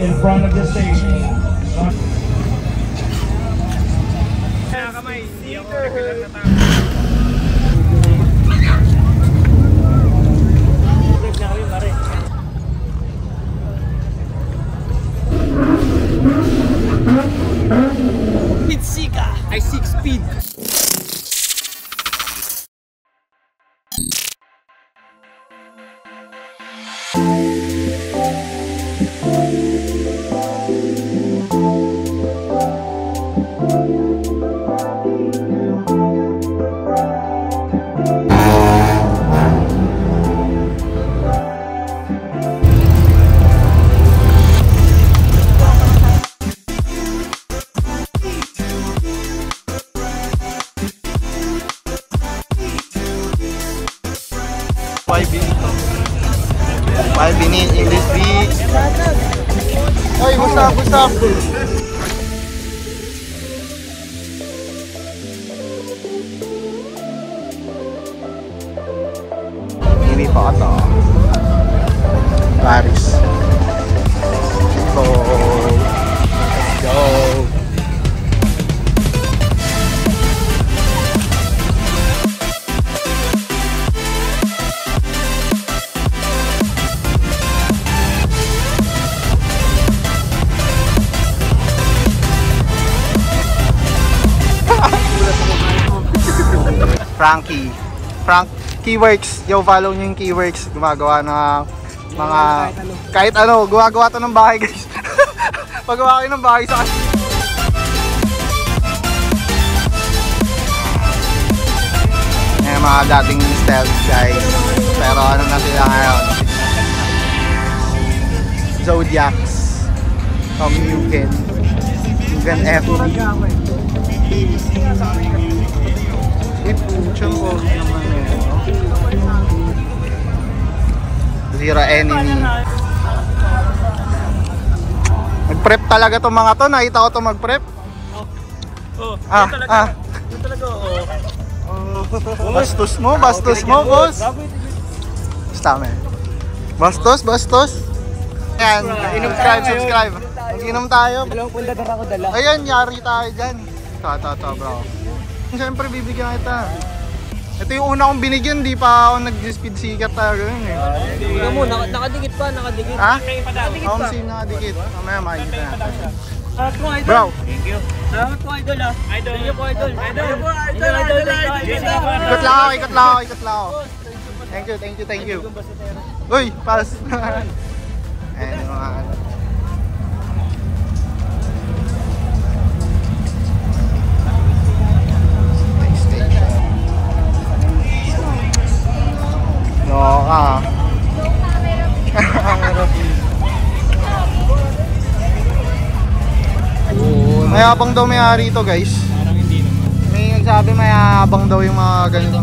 In front of the stage. Speed Sika, I 6 speed. Five minutes in this beat. Oy, what's up? Hindi pa ata. Paris. So, let's go. Frank Keyworks, yo, follow nyo yung Keyworks, gumagawa ng mga kahit ano, gumagawa to ng bahay guys. Pagawa kayo ng bahay sa mga dating stealth guys, pero ano na sila ngayon, Zodiacs, Tom Yuken FD. Puchong ko naman eh. Zero enemy. Mag-prep talaga tong mga to. Nakita ko to mag-prep. Yun talaga, Bastos mo, boss. Basta men. Bastos. Ayan, subscribe. Mag-inom tayo. Dalawang pundador ako dala. Ayan, yari tayo dyan. Ito bro. Siyempre bibigyan kita. Ito yung una kong binigyan, di pa ako nag-speed seeker talaga yun eh. Tingnan mo, nakadikit pa. Ha? Ako masing nakadikit. Mamaya makikita natin. Salamat po, idol. Bro! Thank you. Salamat po, idol ah. Idol. Thank you po, idol. Ikot lang ako. Thank you. Uy, pass. Ayan yung mga ano. Loka. Mayabang daw may-ari ito guys. Parang hindi naman. May nagsabi mayabang daw yung mga ganito.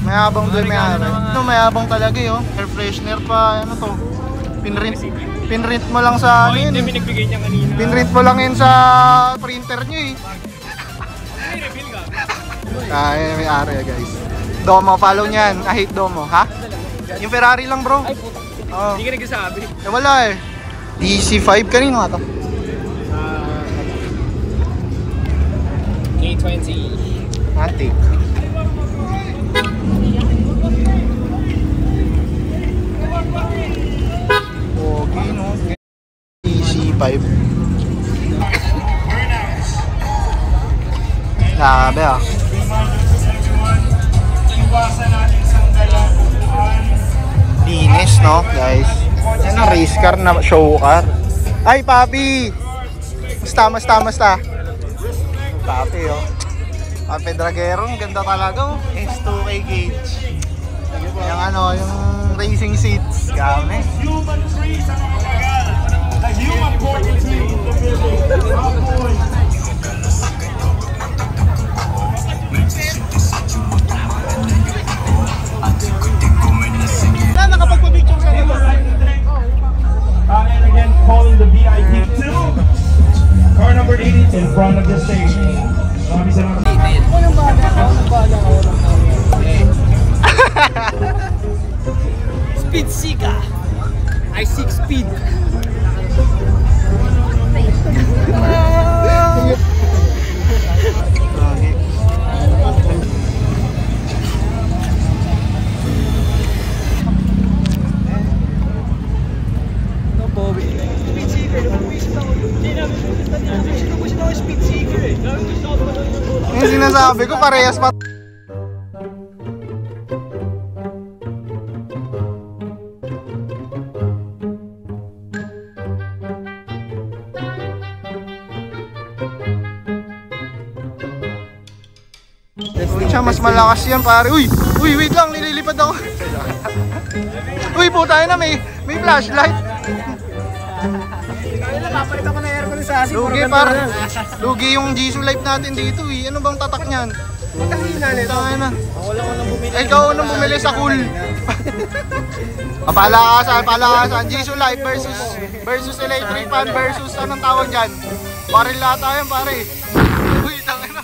Mayabang daw yung may-ari. Mayabang talaga yun. Air freshener pa, ano to. Pinrint mo lang sa ano yun. Pinagbigay niya kanina. Pinrint mo lang yun sa printer nyo eh. May reveal ka? May area guys. Domo, follow nyan. I hate Domo, ha? Yung Ferrari lang bro. Ay puta. Oh. Hindi ka nagsasabi. Wala eh. DC5, kanino nga to? K20. Antique. Okay, no? DC5. Sabi ah. Linis, no, guys? Yan ang race car na show car. Ay, papi! Basta. Papi, oh. Papi Dragero, ang ganda talaga, oh. S2K gauge. Yung ano, yung racing seats. Kami. Nakapagpapicture ka rin. And again, calling the VIP 2. Car number 80 in front of the stage. Maraming salamat. Speed Sika, I 6 speed. Sinubusin ako yung speed seeker eh. Yung sinasabi ko, parehas pa. Uy, siya, mas malakas yan pare. Uy, wait lang, nililipad ako. Uy, puta na, may flashlight. Papalit ako na aircon sa asin. Lugi par. Lugi yung Jisoo Life natin dito eh. Ano bang tatak niyan? Matangina nito. Na. Wala ko nang bumili. Ikaw nang bumili sa cool. Palakasan. Jisoo Life versus electric fan versus anong tawag diyan? Baril lata yan pare. Uy, tangina.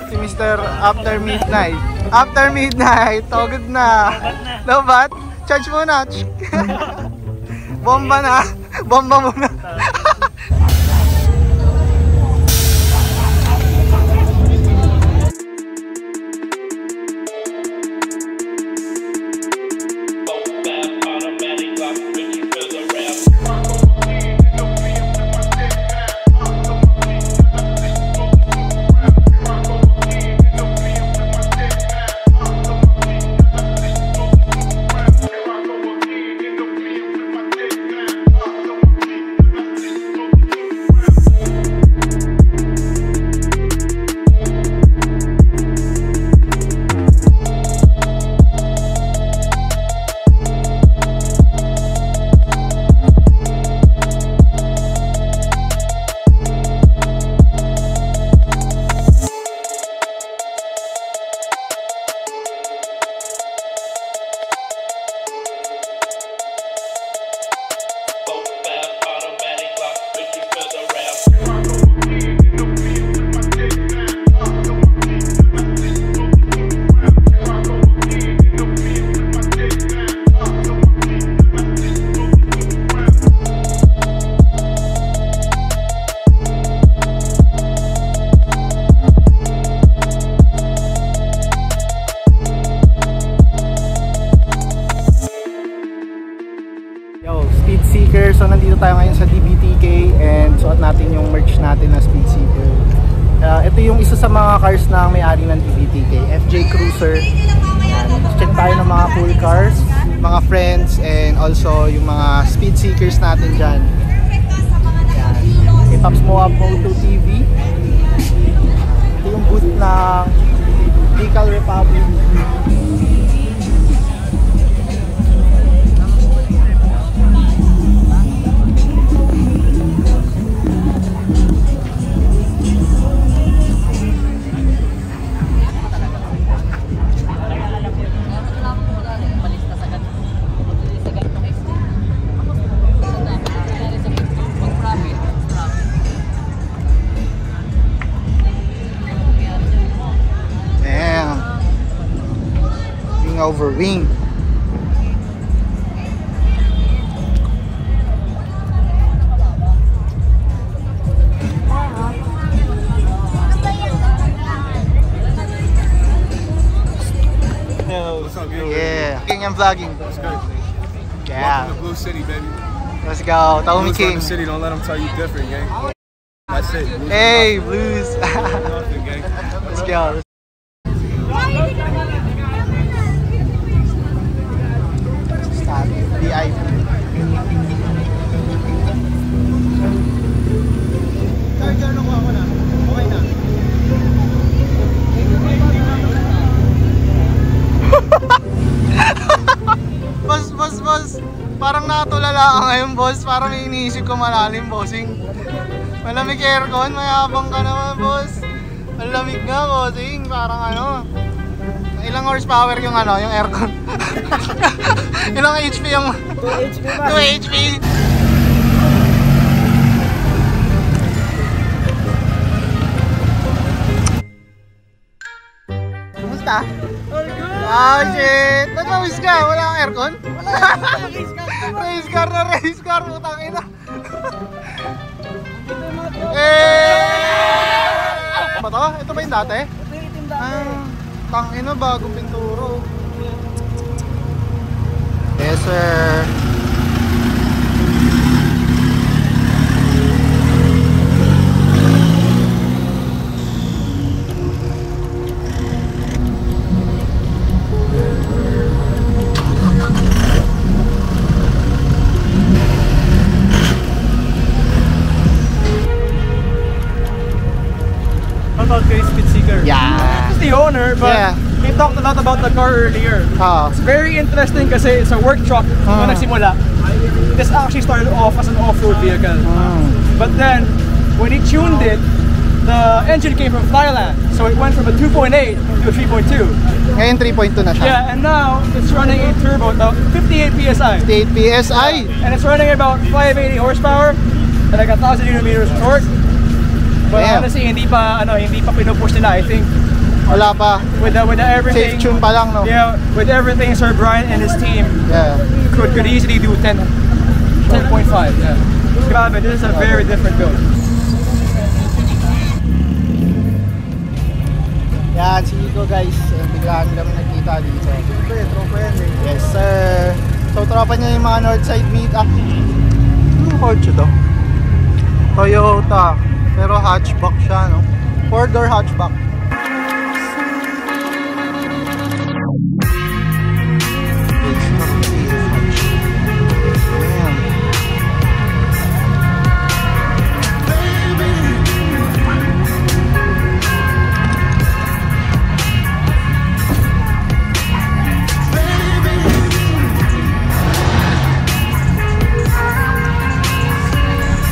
Si Mr. After Midnight. After Midnight, togod na. Lobat? Charge muna. Bomba na. Bomba muna. Speed Seeker. So nandito tayo ngayon sa DBTK and suot natin yung merch natin na Speed Seeker. Ito yung isa sa mga cars na may-ari ng DBTK, FJ Cruiser. Yan. Check tayo ng mga cool cars, mga friends, and also yung mga Speed Seekers natin dyan. Yan. Pops Moab Moto TV. Ito yung booth ng Decal Republic. Over wing. Yo, what's up, yo? Yeah, King and vlogging. What's good? Yeah. Welcome to Blue City, baby. Let's go. Tommy Blues King. from the city. Don't let them tell you different, gang. That's it. Blues Hey, Blues. nothing, gang. Let's go. Stop. VIP. Charger na ko ako na. Okay na. Boss. Parang natulala ka ngayon, boss. Parang iniisip ko malalim, bossing. Malamig aircon, mayabang ka naman, boss. Malamig nga, bossing. Parang ano. Ilang horsepower yung ano, yung aircon? Ilang HP yung... 2 HP ba? 2 HP. Kumusta? All good! Ah, shit! Ba't mawis ka? Wala kang aircon? Race car, putang ina. Ba to? Ito ba yung dati? Tangina, bagong pinturo. Yes, sir. but Yeah. he talked a lot about the car earlier. Oo. It's very interesting kasi it's a work truck nung nagsimula. This actually started off as an off-road vehicle. But then, when he tuned it, the engine came from Thailand. So it went from a 2.8 to a 3.2. Ngayon 3.2 na siya. Yeah, and now it's running a turbo, 58 PSI. 8 PSI. And it's running about 580 horsepower and like 1,000 Nm of torque. But Damn. honestly, hindi pa pinupush nila, I think. Wala pa. With everything. Safe tune pa lang, no? Yeah, with everything, Sir Brian and his team Yeah. could easily do 10.5. Yeah. Grabe, this is a very different build. Yan, si Nico guys. Biglaan kami nagkita dito. Tropa yan eh. Yes sir. So tropa niya yung mga Northside meetup. Anong kotse to? Toyota. Pero hatchback siya, no? 4-door hatchback.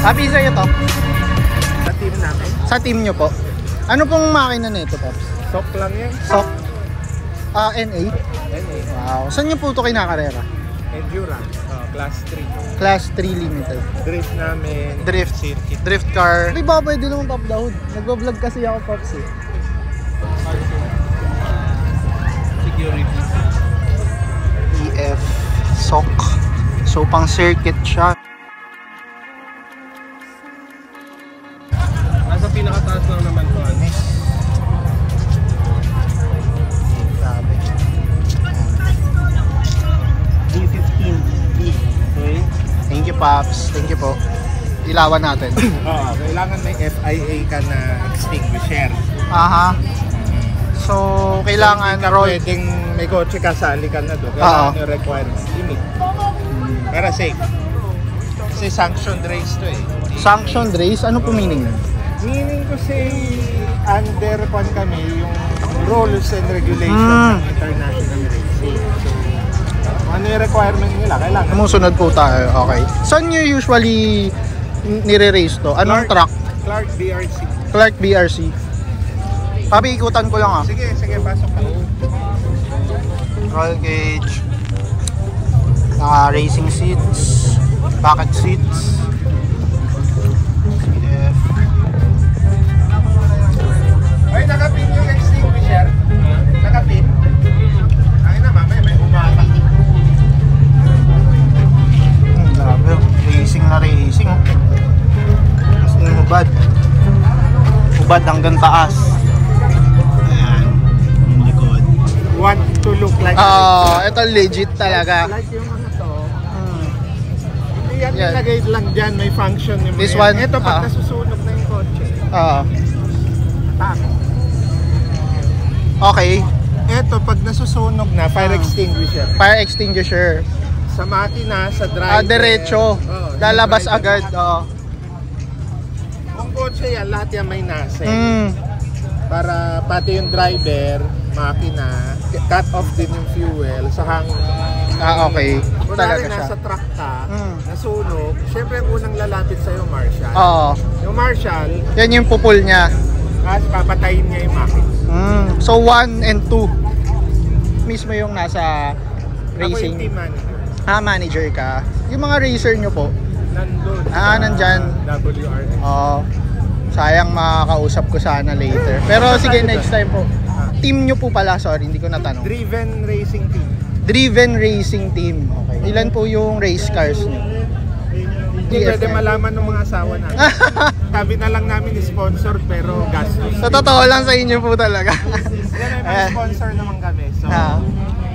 Happy sa'yo to? Sa team namin. Sa team nyo po. Ano pong makina nito, Pops? Sok lang yan. SOC? NA? NA. Wow. Saan nyo po ito kinakarera? Endurance. Class 3. Class 3 limited. Drift namin. Drift. Circuit. Drift car. Ay ba, pwede naman top down. Nagbablog kasi ako, Pops eh. Security. EF SOC. So pang circuit siya. Nasa pinakataas lang naman ko. Grabe. D15E. Okay. Thank you, Pops. Thank you po. Ilawan natin. Oo, kailangan may FIA ka na extinguisher. Aha. So, kailangan Hindi ka roll. pwedeng may kotse kasali ka na doon. Oo. Kailangan yung requirements. Limit. Para safe. Kasi sanctioned race to eh. Sanctioned race? Ano po meaning? Meaning ko say under kwan kami yung rules and regulations ng international racing. So, ano yung requirement nila? Kailangan. Sumusunod po tayo. Okay. Saan nyo usually nire-race to? Anong track? Clark BRC. Clark BRC. Papi, ikutan ko lang ah. Sige, pasok ka. Roll cage. Racing seats. Pocket seats. Ay, nakapin yung extinguisher. Nakapin. Ay na, mamaya may umata. Grabe. Racing na racing. Tapos yung hubad. Hubad hanggang taas. Ayan. Yung likod. Want to look like Ito legit talaga. like yung ano to. Hindi yan Yan. nilagay lang dyan. May function yung This mga one, yan. Ito, pag ah. nasusunog na yung kotse. Oo. Okay. Ito, pag nasusunog na, fire extinguisher. Fire extinguisher. Sa makina, sa driver. Diretso. Oo, Lalabas sa driver. agad. Oo. Kung kotse yan, lahat yan may nasa. Mm. Para pati yung driver, makina, cut off din yung fuel sa hangin. Okay. Kung Talaga narin siya. nasa truck ka, Mm. nasunog, syempre ang unang lalapit sa'yo, marshal. Oo. Yung marshal, Yan yung pupul niya. kasi papatayin niya yung makina. So 1 and 2 mismo yung nasa Ako yung racing. team manager. Manager ka. Yung mga racer nyo po. Nandun. Nandyan. WRX. Sayang makakausap ko sana later. Pero sige, next time po. Team nyo po pala, sorry, hindi ko natanong. Driven Racing Team. Driven Racing Team. Okay. Ilan po yung race cars nyo? Hindi DFM. pwede malaman ng mga asawa namin. Sabi na lang namin sponsor pero gastos. Sa totoo lang sa inyo po talaga. Yan, may mga sponsor naman kami. So, Ah.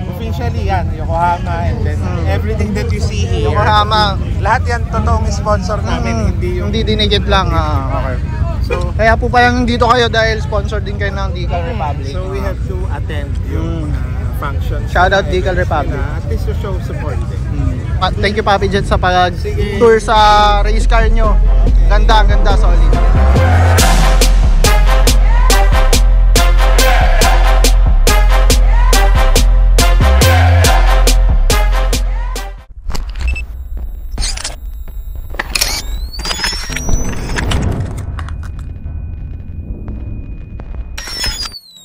officially yan, Yokohama and then everything that you see here. Yokohama. Lahat yan totoong sponsor namin, Hindi dinikit lang. Okay. So, Kaya po palang dito kayo dahil sponsor din kayo ng Decal Republic. so we have to attend yung functions. Shout out Decal Republic. At least to show support din. Thank you Papi Jet sa Sige. pag-tour sa race car nyo. Ganda, solid.